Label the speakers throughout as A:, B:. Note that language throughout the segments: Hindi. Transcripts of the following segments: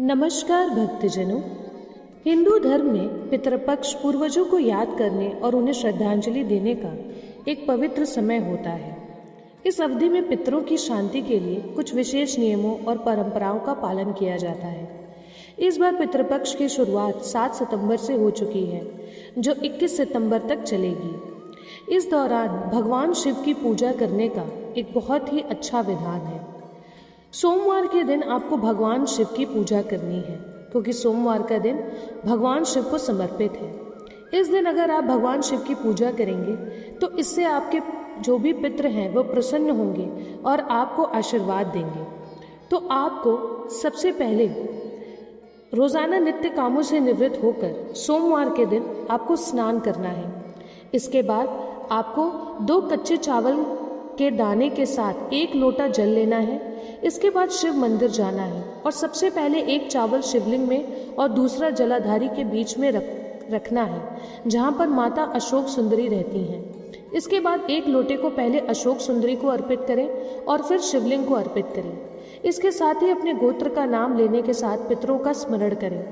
A: नमस्कार भक्तजनों। हिंदू धर्म में पितृपक्ष पूर्वजों को याद करने और उन्हें श्रद्धांजलि देने का एक पवित्र समय होता है। इस अवधि में पितरों की शांति के लिए कुछ विशेष नियमों और परंपराओं का पालन किया जाता है। इस बार पितृपक्ष की शुरुआत 7 सितंबर से हो चुकी है, जो 21 सितंबर तक चलेगी। इस दौरान भगवान शिव की पूजा करने का एक बहुत ही अच्छा विधान है। सोमवार के दिन आपको भगवान शिव की पूजा करनी है, क्योंकि सोमवार का दिन भगवान शिव को समर्पित है। इस दिन अगर आप भगवान शिव की पूजा करेंगे तो इससे आपके जो भी पितृ हैं वो प्रसन्न होंगे और आपको आशीर्वाद देंगे। तो आपको सबसे पहले रोजाना नित्य कामों से निवृत्त होकर सोमवार के दिन आपको स्नान करना है। इसके बाद आपको 2 कच्चे चावल के दाने के साथ 1 लोटा जल लेना है। इसके बाद शिव मंदिर जाना है और सबसे पहले 1 चावल शिवलिंग में और दूसरा जलाधारी के बीच में रखना है, जहाँ पर माता अशोक सुंदरी रहती हैं। इसके बाद 1 लोटे को पहले अशोक सुंदरी को अर्पित करें और फिर शिवलिंग को अर्पित करें। इसके साथ ही अपने गोत्र का नाम लेने के साथ पितरों का स्मरण करें।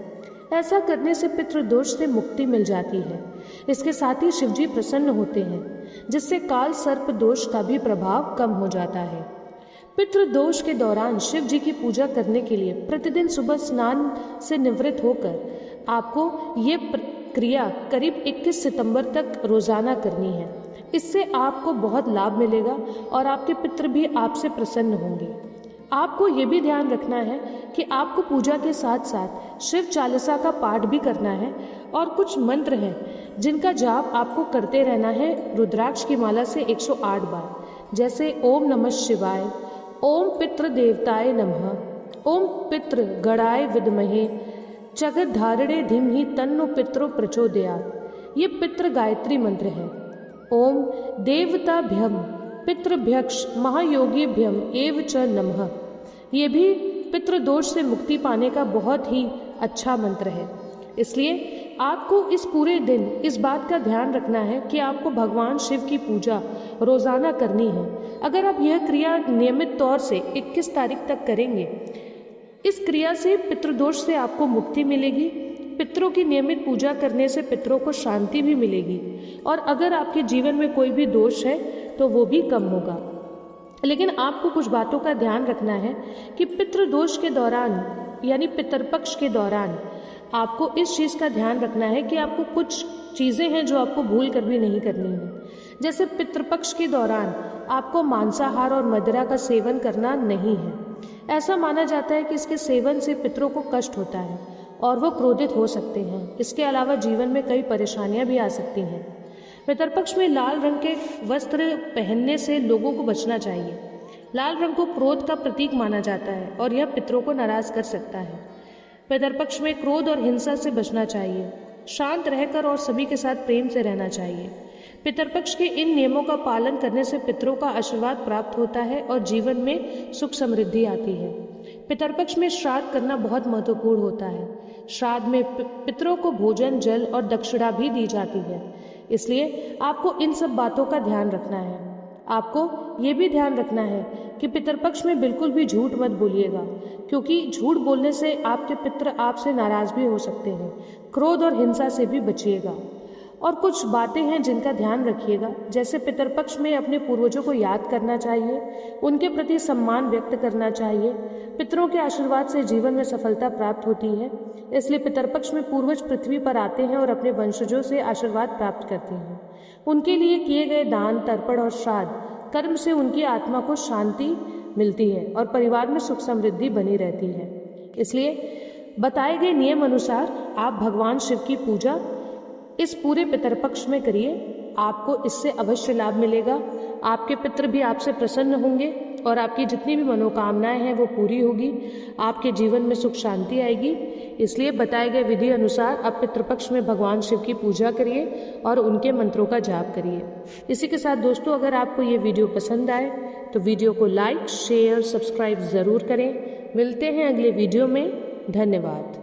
A: ऐसा करने से पितृदोष से मुक्ति मिल जाती है। इसके साथ ही शिवजी प्रसन्न होते हैं, जिससे काल सर्प दोष का भी प्रभाव कम हो जाता है। पितृदोष के दौरान शिव जी की पूजा करने के लिए प्रतिदिन सुबह स्नान से निवृत्त होकर आपको ये क्रिया करीब 21 सितंबर तक रोजाना करनी है। इससे आपको बहुत लाभ मिलेगा और आपके पितृ भी आपसे प्रसन्न होंगे। आपको ये भी ध्यान रखना है कि आपको पूजा के साथ साथ शिव चालीसा का पाठ भी करना है और कुछ मंत्र हैं जिनका जाप आपको करते रहना है रुद्राक्ष की माला से 108 बार, जैसे ओम नमः शिवाय, ओम पितृ देवताय नमः, ओम पितृ गणाय विद्महे जगद्धारिणे धीमहि तन्नो पितरो प्रचोदयात्। ये पितृ गायत्री मंत्र है। ओम देवताभ्यम पितृभ्यक्ष महायोगीभ्यम एव च नमः। ये भी पितृदोष से मुक्ति पाने का बहुत ही अच्छा मंत्र है। इसलिए आपको इस पूरे दिन इस बात का ध्यान रखना है कि आपको भगवान शिव की पूजा रोजाना करनी है। अगर आप यह क्रिया नियमित तौर से 21 तारीख तक करेंगे, इस क्रिया से पितृदोष से आपको मुक्ति मिलेगी। पितरों की नियमित पूजा करने से पितरों को शांति भी मिलेगी और अगर आपके जीवन में कोई भी दोष है तो वो भी कम होगा। लेकिन आपको कुछ बातों का ध्यान रखना है कि पितृदोष के दौरान यानी पितरपक्ष के दौरान आपको इस चीज़ का ध्यान रखना है कि आपको कुछ चीज़ें हैं जो आपको भूल कर भी नहीं करनी है। जैसे पितृपक्ष के दौरान आपको मांसाहार और मदिरा का सेवन करना नहीं है। ऐसा माना जाता है कि इसके सेवन से पितरों को कष्ट होता है और वो क्रोधित हो सकते हैं। इसके अलावा जीवन में कई परेशानियां भी आ सकती हैं। पितरपक्ष में लाल रंग के वस्त्र पहनने से लोगों को बचना चाहिए। लाल रंग को क्रोध का प्रतीक माना जाता है और यह पितरों को नाराज कर सकता है। पितरपक्ष में क्रोध और हिंसा से बचना चाहिए। शांत रहकर और सभी के साथ प्रेम से रहना चाहिए। पितरपक्ष के इन नियमों का पालन करने से पितरों का आशीर्वाद प्राप्त होता है और जीवन में सुख समृद्धि आती है। पितरपक्ष में श्राद्ध करना बहुत महत्वपूर्ण होता है। श्राद्ध में पितरों को भोजन, जल और दक्षिणा भी दी जाती है। इसलिए आपको इन सब बातों का ध्यान रखना है। आपको ये भी ध्यान रखना है कि पितरपक्ष में बिल्कुल भी झूठ मत बोलिएगा, क्योंकि झूठ बोलने से आपके पितृ आपसे नाराज भी हो सकते हैं। क्रोध और हिंसा से भी बचिएगा। और कुछ बातें हैं जिनका ध्यान रखिएगा, जैसे पितरपक्ष में अपने पूर्वजों को याद करना चाहिए, उनके प्रति सम्मान व्यक्त करना चाहिए। पितरों के आशीर्वाद से जीवन में सफलता प्राप्त होती है। इसलिए पितरपक्ष में पूर्वज पृथ्वी पर आते हैं और अपने वंशजों से आशीर्वाद प्राप्त करते हैं। उनके लिए किए गए दान, तर्पण और श्राद्ध कर्म से उनकी आत्मा को शांति मिलती है और परिवार में सुख समृद्धि बनी रहती है। इसलिए बताए गए नियम अनुसार आप भगवान शिव की पूजा इस पूरे पितरपक्ष में करिए। आपको इससे अवश्य लाभ मिलेगा। आपके पितृ भी आपसे प्रसन्न होंगे और आपकी जितनी भी मनोकामनाएं हैं वो पूरी होगी। आपके जीवन में सुख शांति आएगी। इसलिए बताए गए विधि अनुसार आप पितृपक्ष में भगवान शिव की पूजा करिए और उनके मंत्रों का जाप करिए। इसी के साथ दोस्तों, अगर आपको ये वीडियो पसंद आए तो वीडियो को लाइक, शेयर, सब्सक्राइब ज़रूर करें। मिलते हैं अगले वीडियो में। धन्यवाद।